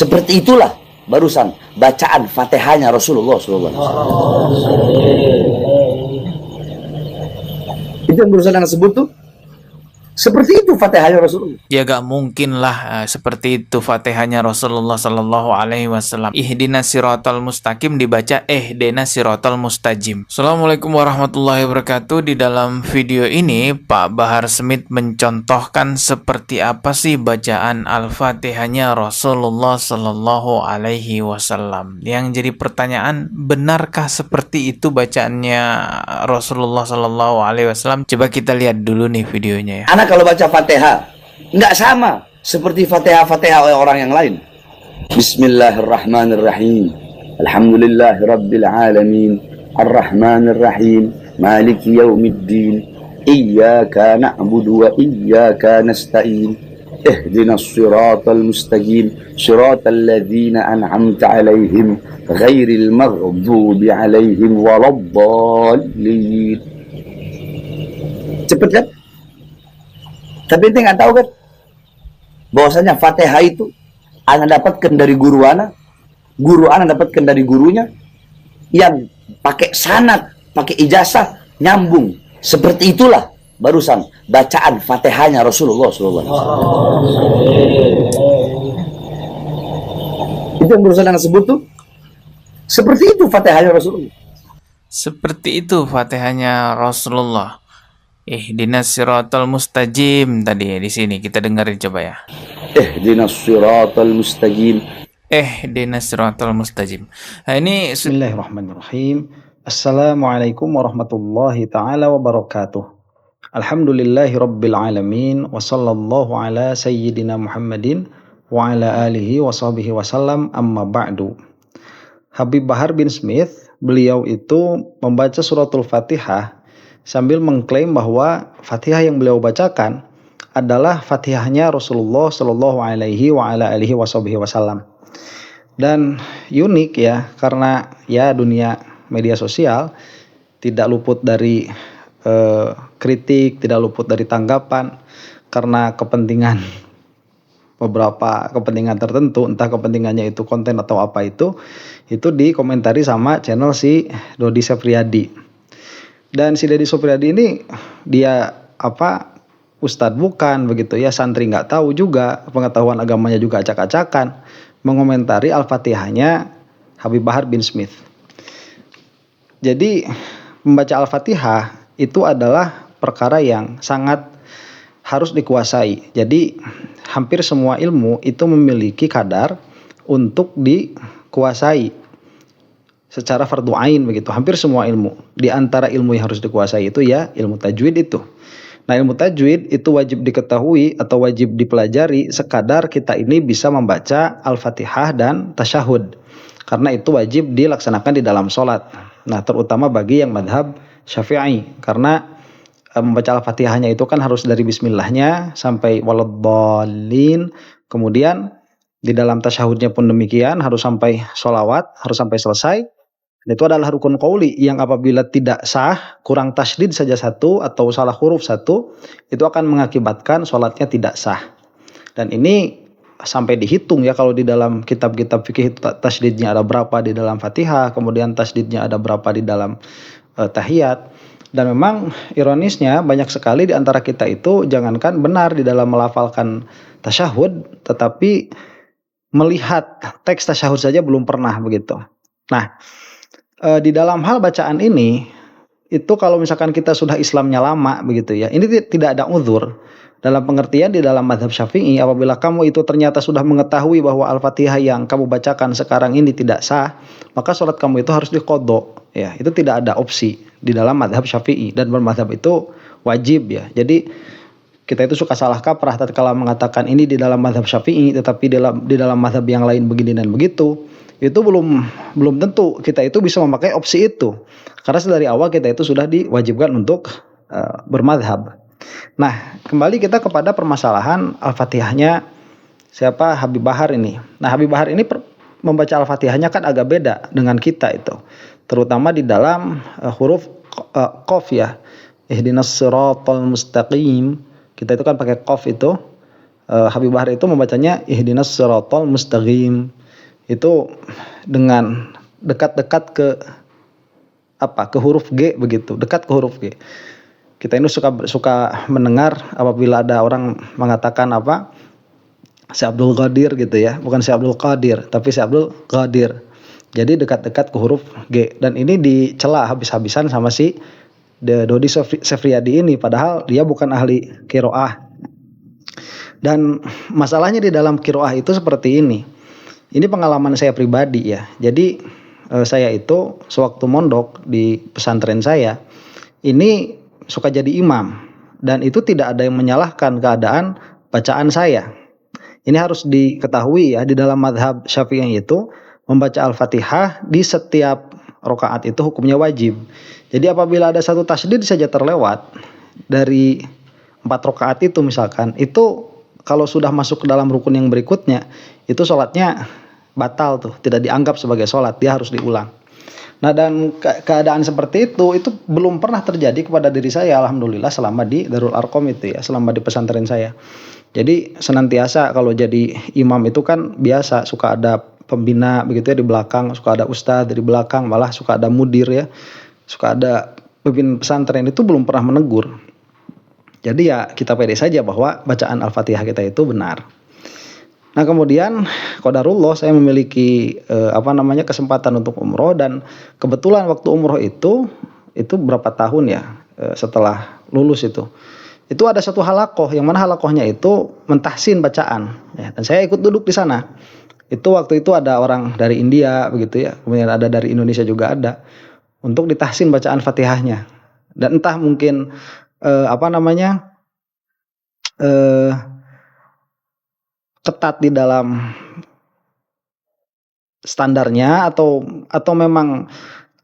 Seperti itulah barusan bacaan Fatihahnya Rasulullah SAW. Itu yang barusan yang sebut tuh. Seperti itu Fatihahnya Rasulullah. Ya gak mungkin lah seperti itu Fatihahnya Rasulullah Sallallahu Alaihi Wasallam. Ihdinas siratal mustaqim dibaca ihdinas siratal mustajim. Assalamualaikum warahmatullahi wabarakatuh. Di dalam video ini Pak Bahar Smith mencontohkan seperti apa sih bacaan Al-Fatihahnya Rasulullah Sallallahu Alaihi Wasallam. Yang jadi pertanyaan, benarkah seperti itu bacaannya Rasulullah Sallallahu Alaihi Wasallam? Coba kita lihat dulu nih videonya ya. Anak kalau baca Fatihah nggak sama seperti Fatihah oleh orang yang lain. Bismillahirrahmanirrahim. Alhamdulillahirabbil alamin. Arrahmanirrahim. Maliki yaumiddin. Iyyaka na'budu wa iyyaka nasta'in. Ihdinas siratal mustaqim. Siratal ladzina an'amta 'alaihim ghairil maghdubi 'alaihim waladdallin. Cepet kan? Tapi ente nggak tahu kan bahwasanya Fatihah itu ana dapatkan dari guru ana dapatkan dari gurunya yang pakai sanad, pakai ijazah, nyambung. Seperti itulah barusan bacaan Fatihahnya Rasulullah SAW. Itu yang barusan yang sebut tuh. Seperti itu Fatihahnya Rasulullah. Seperti itu Fatihahnya Rasulullah. Ihdinas siratal mustajim tadi di sini kita dengerin coba ya. Ihdinas siratal mustaqim. Ihdinas siratal mustajim. Nah ini Bismillahirrahmanirrahim. Assalamualaikum warahmatullahi taala wabarakatuh. Alhamdulillahi rabbil alamin wa sallallahu ala sayyidina Muhammadin wa ala alihi wa sahbihi wasallam, amma ba'du. Habib Bahar bin Smith, beliau itu membaca suratul Fatihah sambil mengklaim bahwa Fatihah yang beliau bacakan adalah Fatihahnya Rasulullah Shallallahu Alaihi Wasallam. Dan unik ya, karena ya dunia media sosial tidak luput dari kritik, tidak luput dari tanggapan karena kepentingan beberapa kepentingan tertentu, entah kepentingannya itu konten atau apa itu dikomentari sama channel si Dodi Sefriadi. Dan si Deddy Supriyadi ini dia ustadz bukan begitu ya, santri nggak tahu juga, pengetahuan agamanya juga acak-acakan, mengomentari Al-Fatihahnya Habib Bahar bin Smith. Jadi membaca Al-Fatihah itu adalah perkara yang sangat harus dikuasai. Jadi hampir semua ilmu itu memiliki kadar untuk dikuasai secara fardu ain begitu. Hampir semua ilmu. Di antara ilmu yang harus dikuasai itu ya ilmu tajwid itu. Nah, ilmu tajwid itu wajib diketahui atau wajib dipelajari sekadar kita ini bisa membaca Al-Fatihah dan tasyahud. Karena itu wajib dilaksanakan di dalam sholat. Nah, terutama bagi yang madhab Syafi'i. Karena membaca Al-Fatihahnya itu kan harus dari bismillahnya sampai waladdallin. Kemudian di dalam tasyahudnya pun demikian, harus sampai sholawat, harus sampai selesai. Dan itu adalah rukun qauli yang apabila tidak sah, kurang tasydid saja satu atau salah huruf satu, itu akan mengakibatkan sholatnya tidak sah. Dan ini sampai dihitung ya, kalau di dalam kitab-kitab fikih itu tasydidnya ada berapa di dalam Fatihah, kemudian tasydidnya ada berapa di dalam tahiyat. Dan memang ironisnya banyak sekali di antara kita itu jangankan benar di dalam melafalkan tasyahud, tetapi melihat teks tasyahud saja belum pernah begitu. Nah, di dalam hal bacaan ini itu kalau misalkan kita sudah Islamnya lama begitu ya, ini tidak ada uzur. Dalam pengertian di dalam mazhab Syafi'i, apabila kamu itu ternyata sudah mengetahui bahwa Al-Fatihah yang kamu bacakan sekarang ini tidak sah, maka sholat kamu itu harus diqadha. Ya, itu tidak ada opsi di dalam mazhab Syafi'i, dan bermazhab itu wajib ya. Jadi kita itu suka salah kaprah tatkala mengatakan ini di dalam mazhab Syafi'i tetapi di dalam mazhab yang lain begini dan begitu. Itu belum tentu kita itu bisa memakai opsi itu. Karena dari awal kita itu sudah diwajibkan untuk bermazhab. Nah, kembali kita kepada permasalahan Al-Fatihahnya siapa Habib Bahar ini. Nah, Habib Bahar ini membaca Al-Fatihahnya kan agak beda dengan kita itu. Terutama di dalam huruf qaf ya. Ihdinas siratal mustaqim. Kita itu kan pakai qaf itu. Habib Bahar itu membacanya ihdinas siratal mustaqim. Itu dengan dekat-dekat ke ke huruf G begitu, dekat ke huruf G. Kita ini suka mendengar apabila ada orang mengatakan si Abdul Qadir gitu ya, bukan si Abdul Qadir, tapi si Abdul Qadir. Jadi dekat-dekat ke huruf G, dan ini dicela habis-habisan sama si Dodi Sefriadi ini, padahal dia bukan ahli qiraah. Dan masalahnya di dalam qiraah itu seperti ini. Ini pengalaman saya pribadi ya. Jadi saya itu sewaktu mondok di pesantren saya ini suka jadi imam, dan itu tidak ada yang menyalahkan keadaan bacaan saya. Ini harus diketahui ya, di dalam mazhab Syafi'i itu membaca Al-Fatihah di setiap rakaat itu hukumnya wajib. Jadi apabila ada satu tasydid saja terlewat dari 4 rakaat itu misalkan, itu kalau sudah masuk ke dalam rukun yang berikutnya, itu sholatnya batal tuh, tidak dianggap sebagai sholat, dia harus diulang. Nah, dan keadaan seperti itu belum pernah terjadi kepada diri saya, alhamdulillah, selama di Darul Arqam itu ya, selama di pesantren saya. Jadi senantiasa kalau jadi imam itu kan biasa suka ada pembina begitu ya di belakang, suka ada ustadz di belakang, malah suka ada mudir ya, suka ada pemimpin pesantren, itu belum pernah menegur. Jadi ya kita pede saja bahwa bacaan Al-Fatihah kita itu benar. Nah, kemudian qadarullah saya memiliki kesempatan untuk umroh, dan kebetulan waktu umroh itu berapa tahun ya setelah lulus itu ada satu halakoh, yang mana halakohnya itu mentahsin bacaan ya, dan saya ikut duduk di sana. Itu waktu itu ada orang dari India begitu ya, kemudian ada dari Indonesia juga ada, untuk ditahsin bacaan Fatihahnya. Dan entah mungkin ketat di dalam standarnya atau memang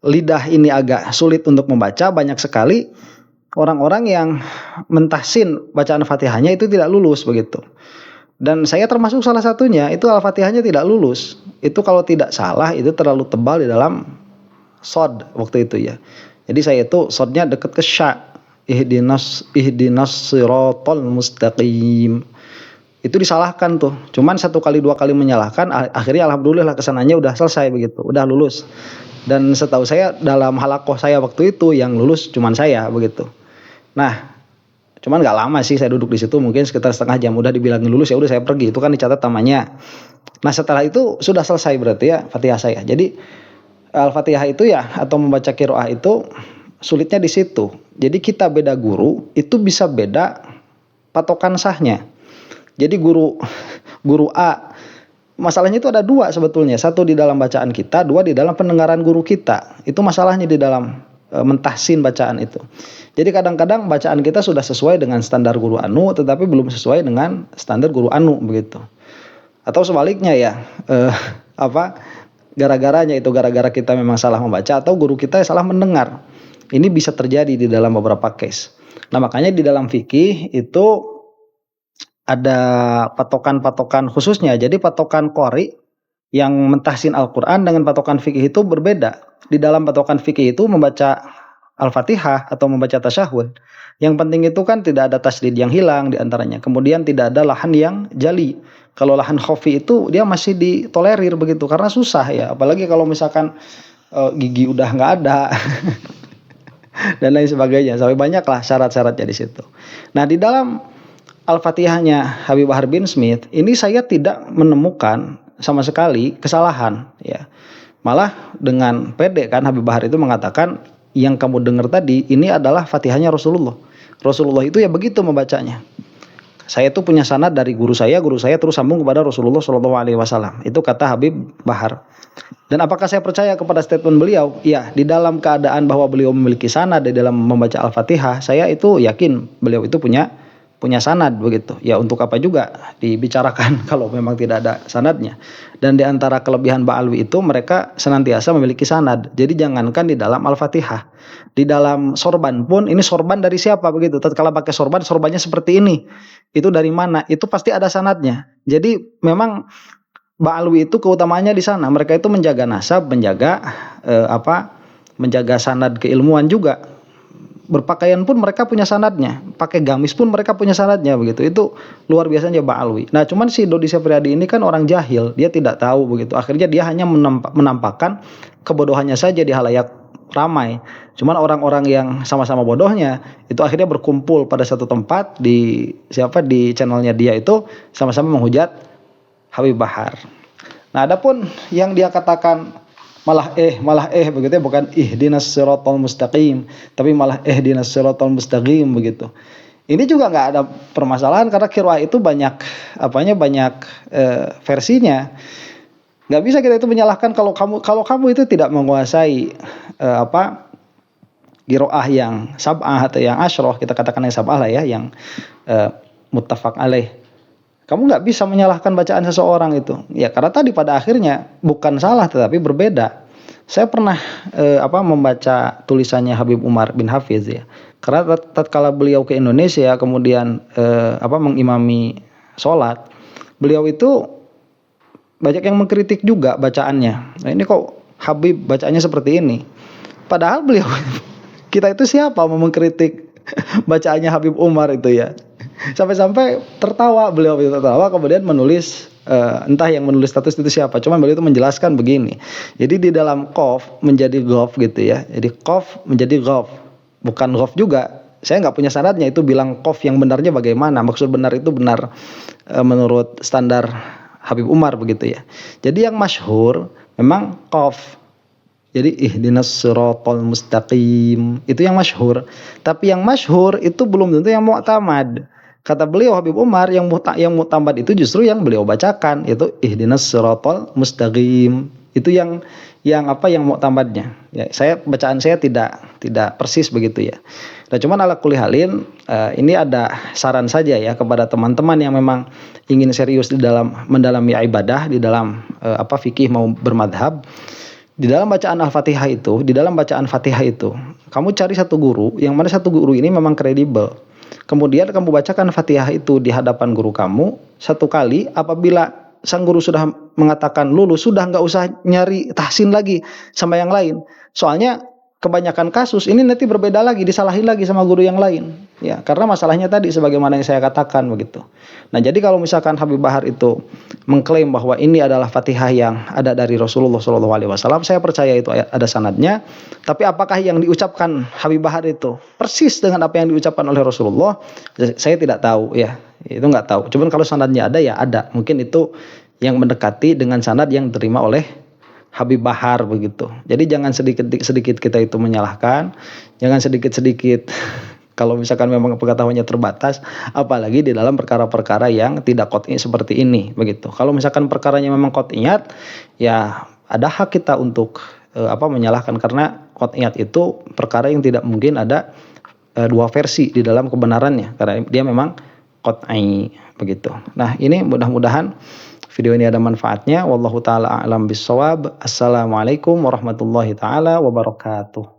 lidah ini agak sulit untuk membaca, banyak sekali orang-orang yang mentahsin bacaan Fatihahnya itu tidak lulus begitu. Dan saya termasuk salah satunya, itu Al-Fatihahnya tidak lulus. Itu kalau tidak salah itu terlalu tebal di dalam shod waktu itu ya. Jadi saya itu shodnya dekat ke sya. Ihdinas siratal mustaqim. Itu disalahkan tuh. Cuman 1 kali 2 kali menyalahkan, akhirnya alhamdulillah kesananya udah selesai begitu, udah lulus. Dan setahu saya dalam halakoh saya waktu itu yang lulus cuman saya begitu. Nah, cuman nggak lama sih saya duduk di situ, mungkin sekitar setengah jam, udah dibilangin lulus ya udah saya pergi, itu kan dicatat namanya. Nah, setelah itu sudah selesai berarti ya Fatihah saya. Jadi Al-Fatihah itu ya, atau membaca qiraah itu sulitnya di situ. Jadi kita beda guru itu bisa beda patokan sahnya. Jadi guru A, masalahnya itu ada 2 sebetulnya. 1 di dalam bacaan kita, 2 di dalam pendengaran guru kita. Itu masalahnya di dalam mentahsin bacaan itu. Jadi kadang-kadang bacaan kita sudah sesuai dengan standar guru anu, tetapi belum sesuai dengan standar guru anu begitu. Atau sebaliknya ya, gara-gara kita memang salah membaca, atau guru kita salah mendengar. Ini bisa terjadi di dalam beberapa case. Nah, makanya di dalam fikih itu ada patokan-patokan khususnya. Jadi patokan qori yang mentahsin Al-Quran dengan patokan fikih itu berbeda. Di dalam patokan fikih itu membaca Al-Fatihah atau membaca tasyahud, yang penting itu kan tidak ada tasydid yang hilang di antaranya. Kemudian tidak ada lahan yang jali. Kalau lahan khafi itu dia masih ditolerir begitu, karena susah ya. Apalagi kalau misalkan gigi udah nggak ada dan lain sebagainya. Sampai banyaklah syarat-syaratnya di situ. Nah, di dalam Al-Fatihahnya Habib Bahar bin Smith ini saya tidak menemukan sama sekali kesalahan ya. Malah dengan pede kan Habib Bahar itu mengatakan, yang kamu dengar tadi ini adalah Fatihahnya Rasulullah. Rasulullah itu ya begitu membacanya. Saya itu punya sanad dari guru saya terus sambung kepada Rasulullah SAW. Itu kata Habib Bahar. Dan apakah saya percaya kepada statement beliau? Ya, di dalam keadaan bahwa beliau memiliki sanad di dalam membaca Al-Fatihah, saya itu yakin beliau itu punya sanad begitu. Ya, untuk apa juga dibicarakan kalau memang tidak ada sanadnya. Dan di antara kelebihan Ba'alwi itu mereka senantiasa memiliki sanad. Jadi jangankan di dalam Al-Fatihah, di dalam sorban pun, ini sorban dari siapa begitu. Tatkala pakai sorbannya seperti ini. Itu dari mana? Itu pasti ada sanadnya. Jadi memang Ba'alwi itu keutamaannya di sana. Mereka itu menjaga nasab, menjaga sanad keilmuan juga. berpakaian pun mereka punya sanadnya, pakai gamis pun mereka punya sanadnya begitu. Itu luar biasanya Ba'alwi. Nah, cuman si Dodi Sefriadi ini kan orang jahil, dia tidak tahu begitu. Akhirnya dia hanya menampakkan kebodohannya saja di halayak ramai. Cuman orang-orang yang sama-sama bodohnya itu akhirnya berkumpul pada satu tempat di channelnya dia itu sama-sama menghujat Habib Bahar. Nah, adapun yang dia katakan malah begitu ya, bukan ihdinas siratal mustaqim, tapi malah ihdinas siratal mustaqim begitu. Ini juga nggak ada permasalahan karena qiraah itu banyak versinya. Nggak bisa kita itu menyalahkan kalau kamu itu tidak menguasai qiraah yang sab'ah atau yang asyroh, kita katakan yang sab'ah lah ya, yang muttafaq alaih. Kamu nggak bisa menyalahkan bacaan seseorang itu. Ya karena tadi pada akhirnya bukan salah tetapi berbeda. Saya pernah membaca tulisannya Habib Umar bin Hafiz ya. Karena tatkala beliau ke Indonesia kemudian mengimami sholat, beliau itu banyak yang mengkritik juga bacaannya. Nah, ini kok Habib bacaannya seperti ini. Padahal beliau kita itu siapa mau mengkritik bacaannya Habib Umar itu ya. Sampai-sampai beliau tertawa kemudian menulis entah yang menulis status itu siapa, cuman beliau itu menjelaskan begini. Jadi di dalam qaf menjadi qaf gitu ya. Jadi qaf menjadi qaf, bukan qaf juga. Saya nggak punya sanadnya itu bilang qaf yang benarnya bagaimana. Maksud benar itu benar menurut standar Habib Umar begitu ya. Jadi yang masyhur memang qaf. Jadi ihdinas siratal mustaqim itu yang masyhur. Tapi yang masyhur itu belum tentu yang mu'tamad. Kata beliau Habib Umar yang mu'tamad itu justru yang beliau bacakan, itu ihdinas siratal mustaqim. Itu yang mu'tamadnya. Ya, bacaan saya tidak persis begitu ya. Nah, cuman ala kulli halin ini ada saran saja ya kepada teman-teman yang memang ingin serius di dalam mendalami ibadah, di dalam fikih mau bermadhab. Di dalam bacaan Al-Fatihah itu, kamu cari satu guru, yang mana satu guru ini memang kredibel. Kemudian kamu bacakan Fatihah itu di hadapan guru kamu satu kali. Apabila sang guru sudah mengatakan lulus, sudah nggak usah nyari tahsin lagi sama yang lain. Soalnya kebanyakan kasus ini nanti berbeda lagi, disalahin lagi sama guru yang lain. Ya, karena masalahnya tadi sebagaimana yang saya katakan begitu. Nah, jadi kalau misalkan Habib Bahar itu mengklaim bahwa ini adalah Fatihah yang ada dari Rasulullah SAW, saya percaya itu ada sanadnya. Tapi apakah yang diucapkan Habib Bahar itu persis dengan apa yang diucapkan oleh Rasulullah? Saya tidak tahu ya. Itu nggak tahu. Cuman kalau sanadnya ada ya ada. Mungkin itu yang mendekati dengan sanad yang diterima oleh Habib Bahar begitu. Jadi jangan sedikit kita itu menyalahkan, jangan sedikit kalau misalkan memang pengetahuannya terbatas, apalagi di dalam perkara-perkara yang tidak qot'i seperti ini begitu. Kalau misalkan perkaranya memang qot'iyat, ya ada hak kita untuk menyalahkan karena qot'iyat itu perkara yang tidak mungkin ada dua versi di dalam kebenarannya karena dia memang qot'i begitu. Nah, ini mudah-mudahan video ini ada manfaatnya. Wallahu taala a'lam bissawab. Assalamualaikum warahmatullahi taala wabarakatuh.